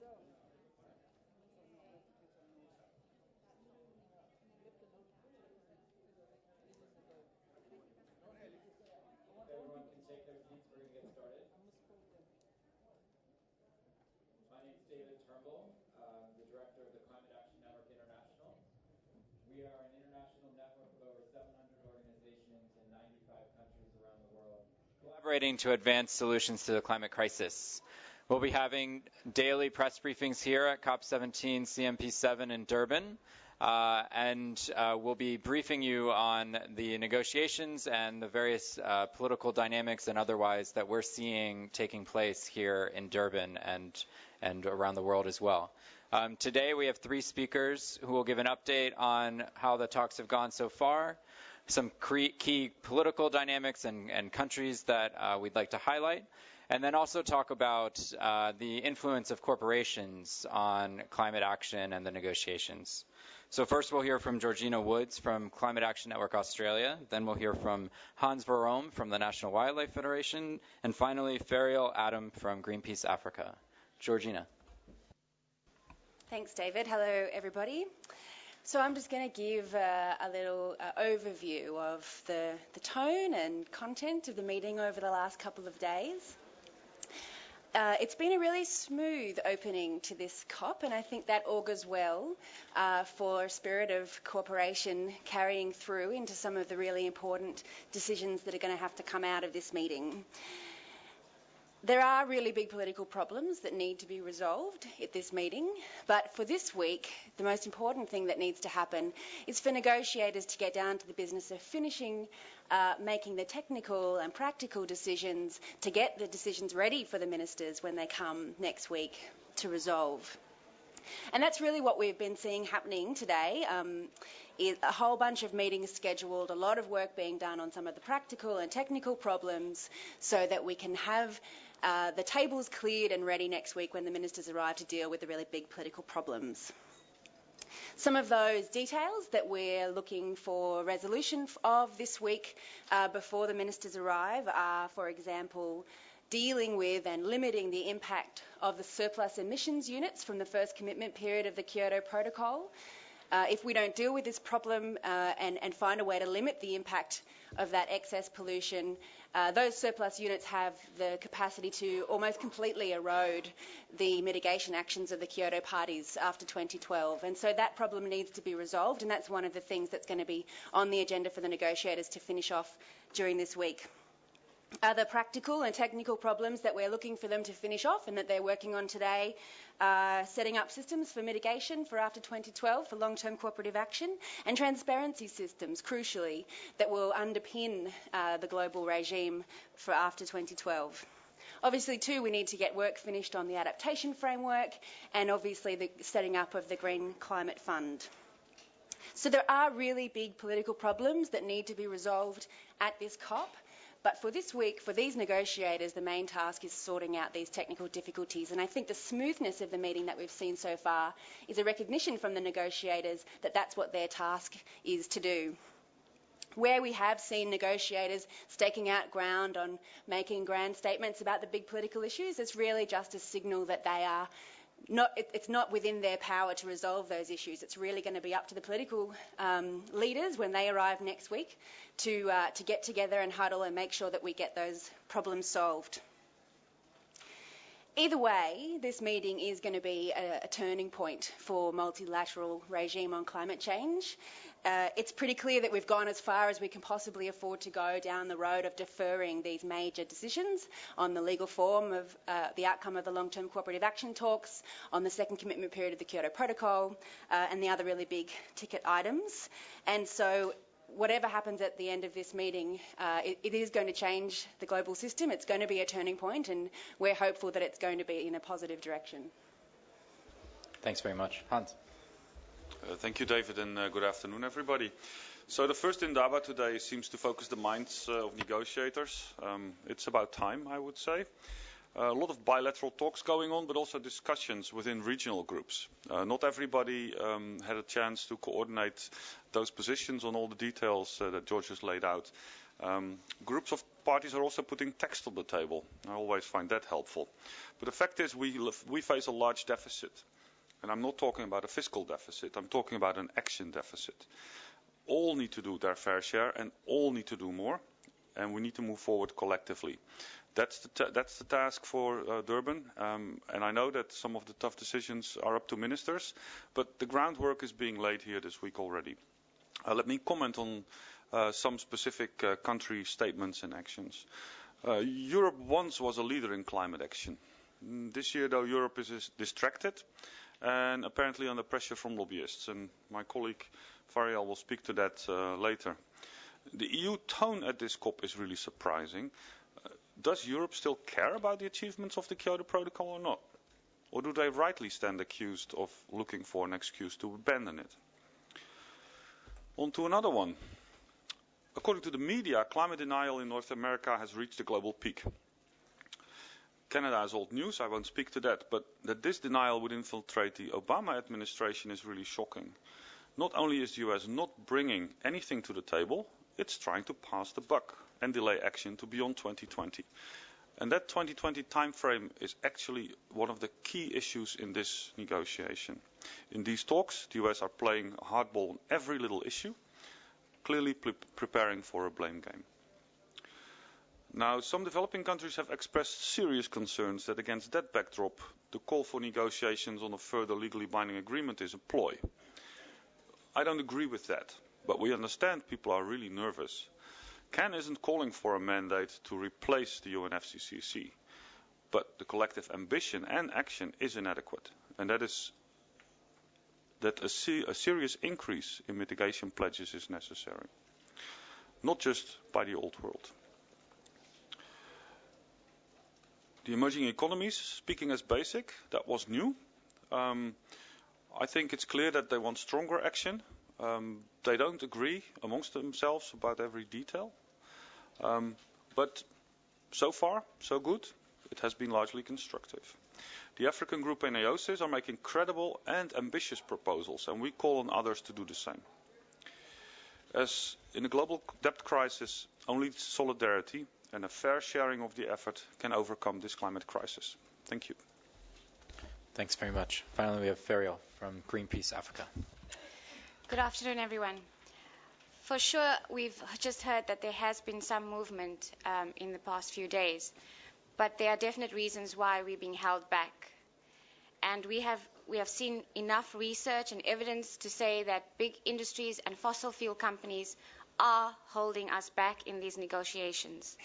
Everyone can take their seats. We're going to get started. My name is David Turnbull, the director of the Climate Action Network International. We are an international network of over 700 organizations in 95 countries around the world, collaborating to advance solutions to the climate crisis. We'll be having daily press briefings here at COP17 CMP7 in Durban. We'll be briefing you on the negotiations and the various political dynamics and otherwise that we're seeing taking place here in Durban and around the world as well. Today we have 3 speakers who will give an update on how the talks have gone so far, some key political dynamics and countries that we'd like to highlight, and then also talk about the influence of corporations on climate action and the negotiations. So first we'll hear from Georgina Woods from Climate Action Network Australia. Then we'll hear from Hans Verome from the National Wildlife Federation. And finally, Ferial Adam from Greenpeace Africa. Georgina. Thanks, David. Hello, everybody. So I'm just going to give a little overview of the tone and content of the meeting over the last couple of days. It's been a really smooth opening to this COP, and I think that augurs well for a spirit of cooperation carrying through into some of the really important decisions that are going to have to come out of this meeting. There are really big political problems that need to be resolved at this meeting, but for this week, the most important thing that needs to happen is for negotiators to get down to the business of finishing making the technical and practical decisions to get the decisions ready for the ministers when they come next week to resolve. And that's really what we've been seeing happening today. A whole bunch of meetings scheduled, a lot of work being done on some of the practical and technical problems so that we can have the tables cleared and ready next week when the ministers arrive to deal with the really big political problems. Some of those details that we're looking for resolution of this week before the ministers arrive are, for example, dealing with and limiting the impact of the surplus emissions units from the first commitment period of the Kyoto Protocol. If we don't deal with this problem and find a way to limit the impact of that excess pollution, those surplus units have the capacity to almost completely erode the mitigation actions of the Kyoto parties after 2012. And so that problem needs to be resolved, and that's one of the things that's going to be on the agenda for the negotiators to finish off during this week. Other practical and technical problems that we're looking for them to finish off and that they're working on today are setting up systems for mitigation for after 2012 for long-term cooperative action, and transparency systems, crucially, that will underpin the global regime for after 2012. Obviously, too, we need to get work finished on the adaptation framework and obviously the setting up of the Green Climate Fund. So there are really big political problems that need to be resolved at this COP. But for this week, for these negotiators, the main task is sorting out these technical difficulties. And I think the smoothness of the meeting that we've seen so far is a recognition from the negotiators that that's what their task is to do. Where we have seen negotiators staking out ground on making grand statements about the big political issues, it's really just a signal that they are it's not within their power to resolve those issues. It's really going to be up to the political leaders when they arrive next week to get together and huddle and make sure that we get those problems solved. Either way, this meeting is going to be a turning point for multilateral regime on climate change. It's pretty clear that we've gone as far as we can possibly afford to go down the road of deferring these major decisions on the legal form of the outcome of the long-term cooperative action talks, on the second commitment period of the Kyoto Protocol, and the other really big ticket items. And so whatever happens at the end of this meeting, it is going to change the global system. It's going to be a turning point, and we're hopeful that it's going to be in a positive direction. Thanks very much. Hans. Thank you, David, and good afternoon, everybody. So the first Indaba today seems to focus the minds of negotiators. It's about time, I would say. A lot of bilateral talks going on, but also discussions within regional groups. Not everybody had a chance to coordinate those positions on all the details that George has laid out. Groups of parties are also putting text on the table. I always find that helpful. But the fact is we face a large deficit. And I'm not talking about a fiscal deficit. I'm talking about an action deficit. All need to do their fair share and all need to do more. And we need to move forward collectively. That's the task for Durban. And I know that some of the tough decisions are up to ministers. But the groundwork is being laid here this week already. Let me comment on some specific country statements and actions. Europe once was a leader in climate action. This year, though, Europe is distracted and apparently under pressure from lobbyists. And my colleague Fariel will speak to that later. The EU tone at this COP is really surprising. Does Europe still care about the achievements of the Kyoto Protocol or not? Or do they rightly stand accused of looking for an excuse to abandon it? On to another one. According to the media, climate denial in North America has reached a global peak. Canada is old news, I won't speak to that, but that this denial would infiltrate the Obama administration is really shocking. Not only is the US not bringing anything to the table, it's trying to pass the buck and delay action to beyond 2020. And that 2020 timeframe is actually one of the key issues in this negotiation. In these talks, the US are playing hardball on every little issue, clearly preparing for a blame game. Now, some developing countries have expressed serious concerns that against that backdrop, the call for negotiations on a further legally binding agreement is a ploy. I don't agree with that, but we understand people are really nervous. Cannes isn't calling for a mandate to replace the UNFCCC, but the collective ambition and action is inadequate, and that a serious increase in mitigation pledges is necessary, not just by the old world. The emerging economies, speaking as basic, that was new. I think it's clear that they want stronger action. They don't agree amongst themselves about every detail. But so far, so good. It has been largely constructive. The African group and AOSIS are making credible and ambitious proposals, and we call on others to do the same. As in a global debt crisis, only solidarity and a fair sharing of the effort can overcome this climate crisis. Thank you. Thanks very much. Finally, we have Fariel from Greenpeace Africa. Good afternoon, everyone. For sure, we've just heard that there has been some movement in the past few days, but there are definite reasons why we're being held back. And we have seen enough research and evidence to say that big industries and fossil fuel companies are holding us back in these negotiations.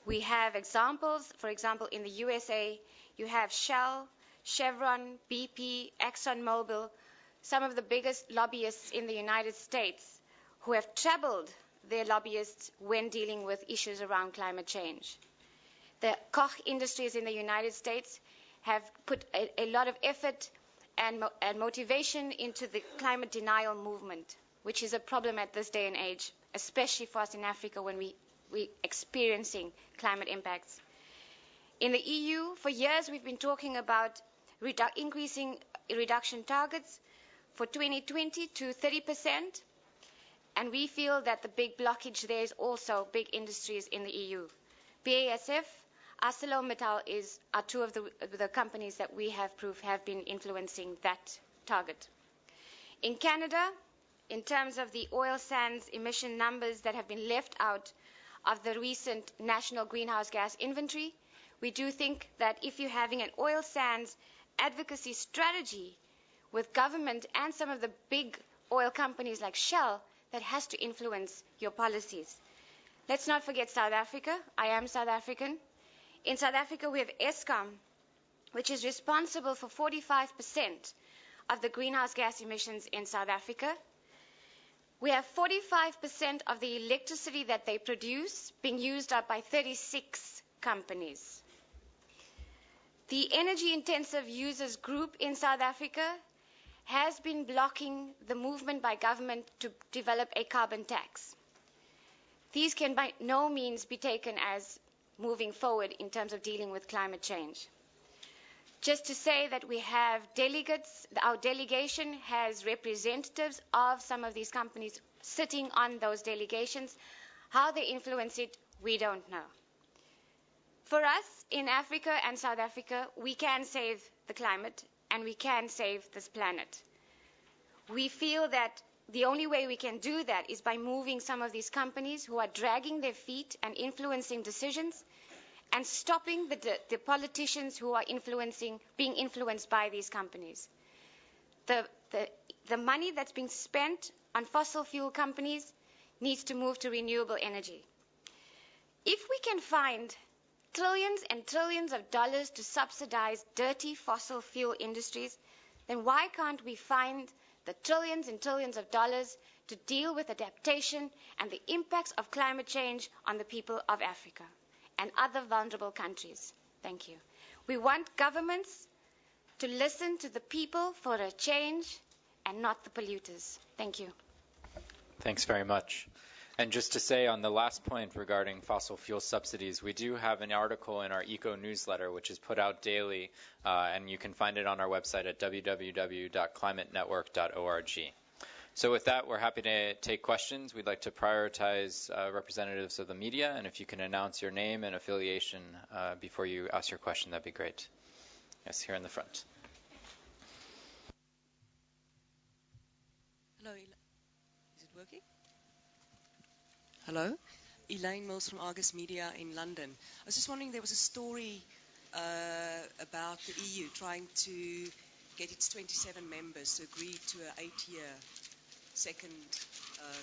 We have examples. For example, in the USA, you have Shell, Chevron, BP, ExxonMobil, some of the biggest lobbyists in the United States who have trebled their lobbyists when dealing with issues around climate change. The Koch industries in the United States have put a lot of effort and motivation into the climate denial movement, which is a problem at this day and age, especially for us in Africa when we're experiencing climate impacts. In the EU, for years we've been talking about increasing reduction targets for 2020 to 30%, and we feel that the big blockage there is also big industries in the EU. BASF, ArcelorMittal are two of the companies that we have proved have been influencing that target. In Canada, in terms of the oil sands emission numbers that have been left out of the recent national greenhouse gas inventory, we do think that if you're having an oil sands advocacy strategy with government and some of the big oil companies like Shell, that has to influence your policies. Let's not forget South Africa. I am South African. In South Africa, we have Eskom, which is responsible for 45% of the greenhouse gas emissions in South Africa. We have 45% of the electricity that they produce being used up by 36 companies. The energy intensive users group in South Africa has been blocking the movement by government to develop a carbon tax. These can by no means be taken as moving forward in terms of dealing with climate change. Just to say that we have delegates, our delegation has representatives of some of these companies sitting on those delegations. How they influence it, we don't know. For us in Africa and South Africa, we can save the climate and we can save this planet. We feel that the only way we can do that is by moving some of these companies who are dragging their feet and influencing decisions, and stopping the politicians who are being influenced by these companies. The money that's being spent on fossil fuel companies needs to move to renewable energy. If we can find trillions and trillions of dollars to subsidize dirty fossil fuel industries, then why can't we find the trillions and trillions of dollars to deal with adaptation and the impacts of climate change on the people of Africa and other vulnerable countries? Thank you. We want governments to listen to the people for a change and not the polluters. Thank you. Thanks very much. And just to say on the last point regarding fossil fuel subsidies, we do have an article in our Eco newsletter, which is put out daily, and you can find it on our website at www.climatenetwork.org. So with that, we're happy to take questions. We'd like to prioritize representatives of the media, and if you can announce your name and affiliation before you ask your question, that'd be great. Yes, here in the front. Hello, is it working? Hello, Elaine Mills from Argus Media in London. I was just wondering, there was a story about the EU trying to get its 27 members to agree to an 8-year second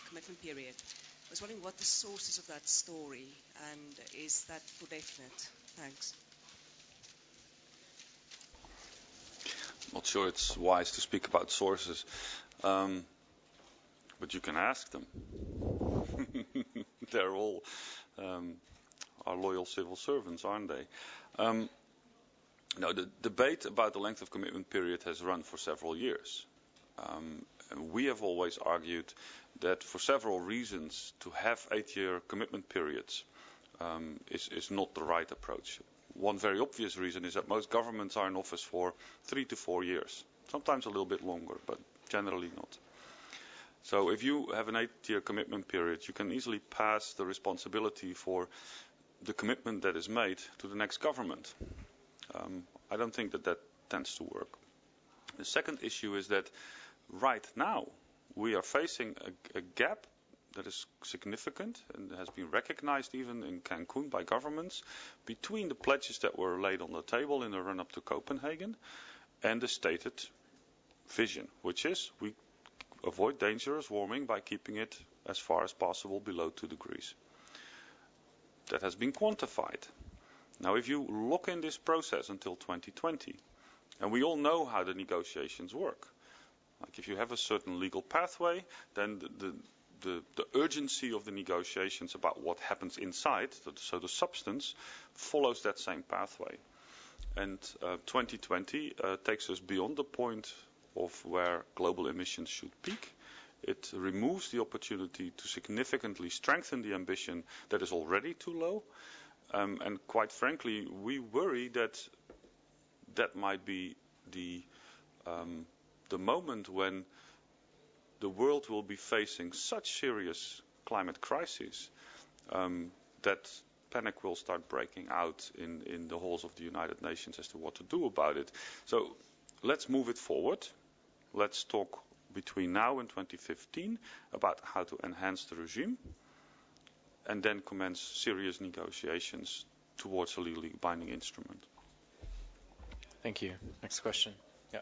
commitment period. I was wondering what the sources of that story, and is that for definite? Thanks. Not sure it's wise to speak about sources, but you can ask them. They're all our loyal civil servants, aren't they? No, the debate about the length of commitment period has run for several years. And we have always argued that for several reasons to have 8-year commitment periods is not the right approach. One very obvious reason is that most governments are in office for 3 to 4 years, sometimes a little bit longer, but generally not. So if you have an 8-year commitment period, you can easily pass the responsibility for the commitment that is made to the next government. I don't think that tends to work. The second issue is that right now we are facing a gap that is significant and has been recognized even in Cancun by governments between the pledges that were laid on the table in the run-up to Copenhagen and the stated vision, which is we avoid dangerous warming by keeping it as far as possible below 2 degrees. That has been quantified. Now, if you lock in this process until 2020, and we all know how the negotiations work, like if you have a certain legal pathway, then the urgency of the negotiations about what happens inside, so the substance, follows that same pathway. And 2020 takes us beyond the point of where global emissions should peak. It removes the opportunity to significantly strengthen the ambition that is already too low. And quite frankly, we worry that that might be the moment when the world will be facing such serious climate crises that panic will start breaking out in the halls of the United Nations as to what to do about it. So let's move it forward. Let's talk between now and 2015 about how to enhance the regime, and then commence serious negotiations towards a legally binding instrument. Thank you. Next question. Yeah.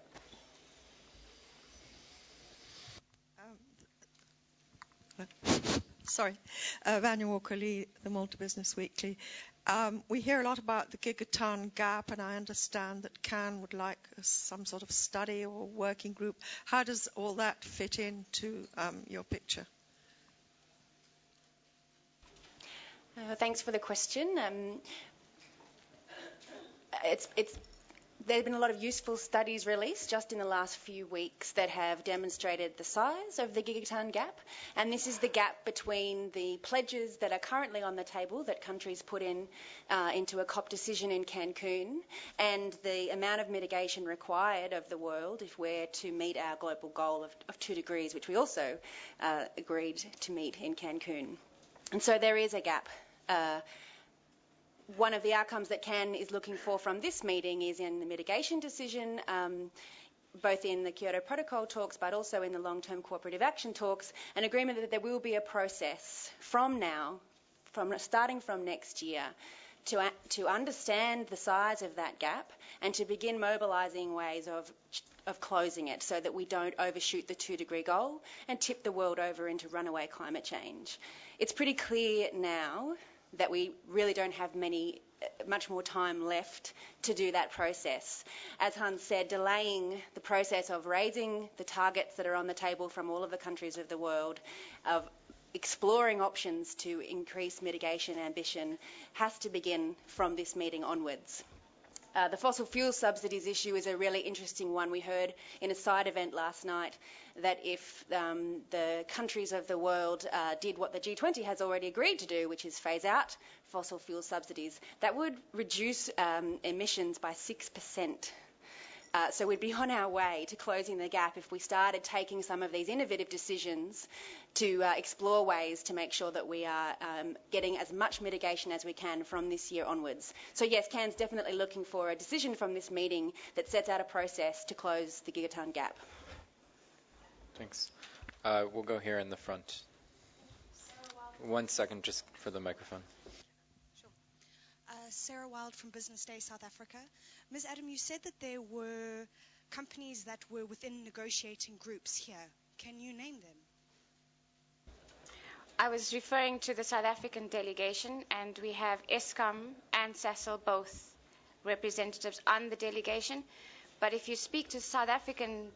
Vanya Walker-Lee, the Malta Business Weekly. We hear a lot about the Gigaton Gap, and I understand that CAN would like some sort of study or working group. How does all that fit into your picture? Thanks for the question. There have been a lot of useful studies released just in the last few weeks that have demonstrated the size of the Gigaton Gap, and this is the gap between the pledges that are currently on the table that countries put into a COP decision in Cancun, and the amount of mitigation required of the world if we're to meet our global goal of 2 degrees, which we also agreed to meet in Cancun. And so there is a gap. One of the outcomes that CAN is looking for from this meeting is in the mitigation decision, both in the Kyoto Protocol talks but also in the long-term cooperative action talks, an agreement that there will be a process from now, starting from next year, to understand the size of that gap and to begin mobilising ways of closing it so that we don't overshoot the 2-degree goal and tip the world over into runaway climate change. It's pretty clear now that we really don't have much more time left to do that process. As Hans said, delaying the process of raising the targets that are on the table from all of the countries of the world, of exploring options to increase mitigation ambition, has to begin from this meeting onwards. The fossil fuel subsidies issue is a really interesting one. We heard in a side event last night that if the countries of the world did what the G20 has already agreed to do, which is phase out fossil fuel subsidies, that would reduce emissions by 6%. So we'd be on our way to closing the gap if we started taking some of these innovative decisions to explore ways to make sure that we are getting as much mitigation as we can from this year onwards. So yes, CAN's definitely looking for a decision from this meeting that sets out a process to close the Gigaton Gap. Thanks. We'll go here in the front. 1 second just for the microphone. Sarah Wild from Business Day South Africa. Ms. Adam, you said that there were companies that were within negotiating groups here. Can you name them? I was referring to the South African delegation, and we have Eskom and Sasol, both representatives on the delegation. But if you speak to South African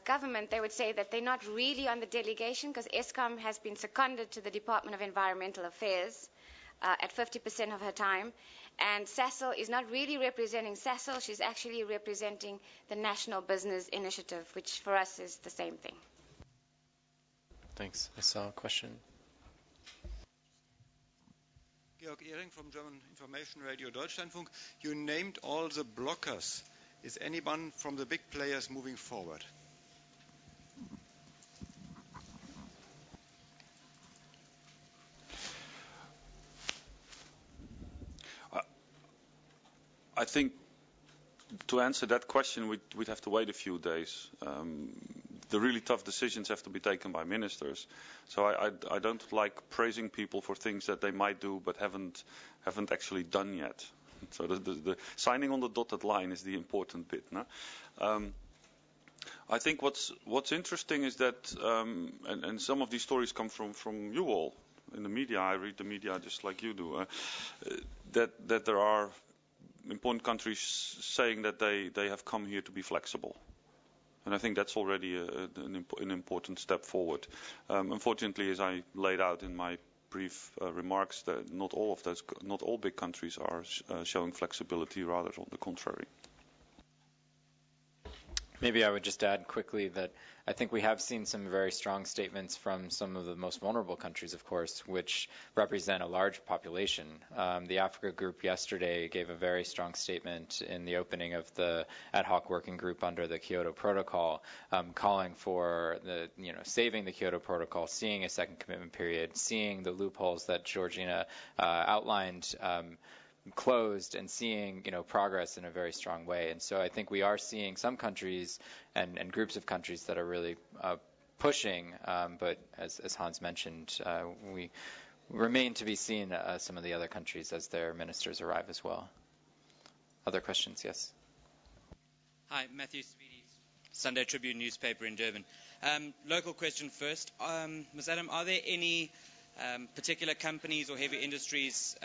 government, they would say that they're not really on the delegation because Eskom has been seconded to the Department of Environmental Affairs at 50% of her time. And Sasol is not really representing Sasol, she's actually representing the National Business Initiative, which for us is the same thing. Thanks. I saw a question. Georg Ehring from German Information Radio Deutschlandfunk. You named all the blockers. Is anyone from the big players moving forward? I think to answer that question, we'd have to wait a few days. The really tough decisions have to be taken by ministers. So I don't like praising people for things that they might do but haven't actually done yet. So the signing on the dotted line is the important bit. No? I think what's interesting is that, and some of these stories come from you all in the media. I read the media just like you do. That there are important countries saying that they have come here to be flexible. And I think that's already an important step forward. Unfortunately, as I laid out in my brief remarks, that not all big countries are showing flexibility, rather on the contrary. Maybe I would just add quickly that I think we have seen some very strong statements from some of the most vulnerable countries, of course, which represent a large population. The Africa group yesterday gave a very strong statement in the opening of the ad hoc working group under the Kyoto Protocol, calling for saving the Kyoto Protocol, seeing a second commitment period, seeing the loopholes that Georgina outlined closed, and seeing progress in a very strong way. And so I think we are seeing some countries and groups of countries that are really pushing, but as Hans mentioned, we remain to be seen some of the other countries as their ministers arrive as well. Other questions? Yes. Hi, Matthew Speedy, Sunday Tribune newspaper in Durban. Local question first. Ms. Adam, are there any particular companies or heavy industries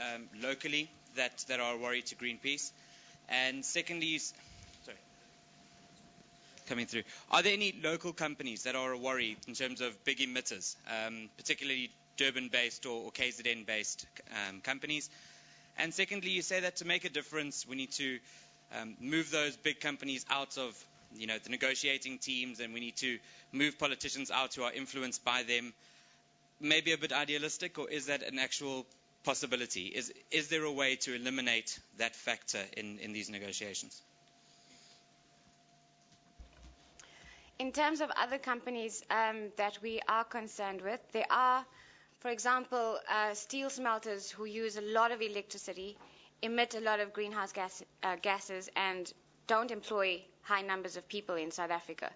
locally that are a worry to Greenpeace? And secondly, are there any local companies that are a worry in terms of big emitters, particularly Durban-based or KZN-based companies? And secondly, you say that to make a difference, we need to move those big companies out of the negotiating teams, and we need to move politicians out who are influenced by them. Maybe a bit idealistic, or is that an actual possibility? Is there a way to eliminate that factor in these negotiations? In terms of other companies that we are concerned with, there are For example, steel smelters who use a lot of electricity emit a lot of greenhouse gases and don't employ high numbers of people in South Africa.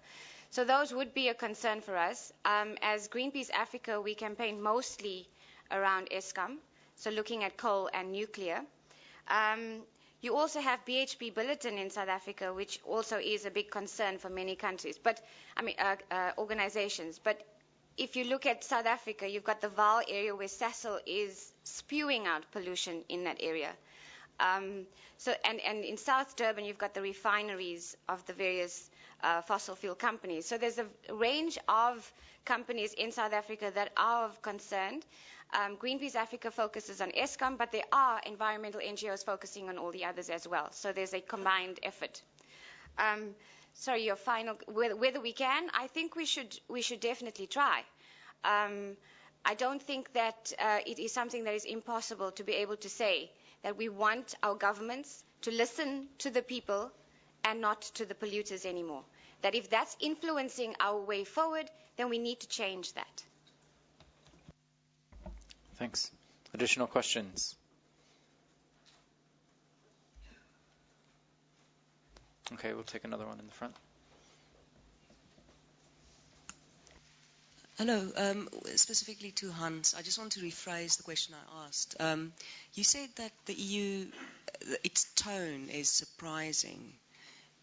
So those would be a concern for us. As Greenpeace Africa, we campaign mostly around Eskom, so looking at coal and nuclear. You also have BHP Billiton in South Africa, which also is a big concern for many countries, organizations. But if you look at South Africa, you've got the Vaal area where Sasol is spewing out pollution in that area. And in South Durban, you've got the refineries of the various fossil fuel companies. So there's a range of companies in South Africa that are of concern. Greenpeace Africa focuses on Eskom, but there are environmental NGOs focusing on all the others as well. So there's a combined effort. Sorry, your final, whether we can, I think we should definitely try. I don't think that it is something that is impossible to be able to say that we want our governments to listen to the people and not to the polluters anymore. That if that's influencing our way forward, then we need to change that. Thanks. Additional questions? Okay, we'll take another one in the front. Hello, specifically to Hans. I just want to rephrase the question I asked. You said that the EU, its tone is surprising.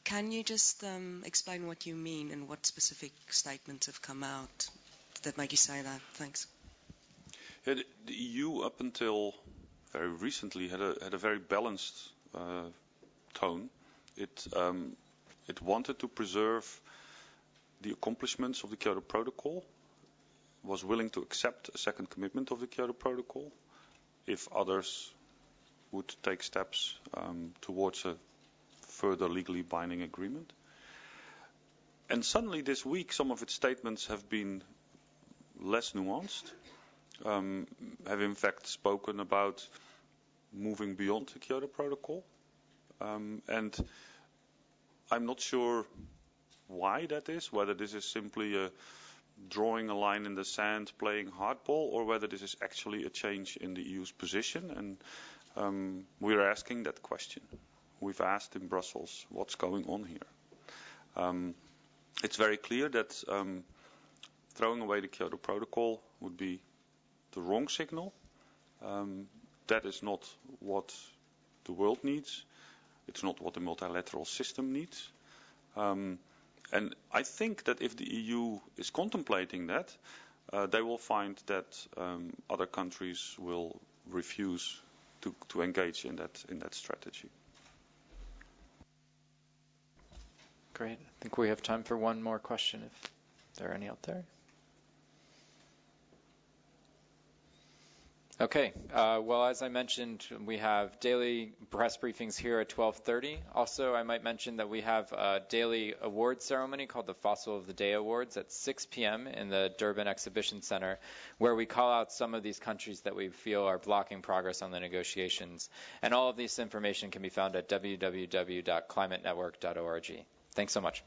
Can you just explain what you mean and what specific statements have come out that make you say that? Thanks. Yeah, the EU up until very recently had a very balanced tone. It wanted to preserve the accomplishments of the Kyoto Protocol, was willing to accept a second commitment of the Kyoto Protocol if others would take steps towards a further legally binding agreement. And suddenly this week some of its statements have been less nuanced, have in fact spoken about moving beyond the Kyoto Protocol. And I'm not sure why that is, whether this is simply drawing a line in the sand, playing hardball, or whether this is actually a change in the EU's position. And we're asking that question. We've asked in Brussels what's going on here. It's very clear that throwing away the Kyoto Protocol would be the wrong signal. That is not what the world needs. It's not what the multilateral system needs. And I think that if the EU is contemplating that, they will find that other countries will refuse to engage in that strategy. Great. I think we have time for one more question if there are any out there. Okay. Well, as I mentioned, we have daily press briefings here at 12:30. Also, I might mention that we have a daily award ceremony called the Fossil of the Day Awards at 6 p.m. in the Durban Exhibition Center, where we call out some of these countries that we feel are blocking progress on the negotiations. And all of this information can be found at www.climatenetwork.org. Thanks so much.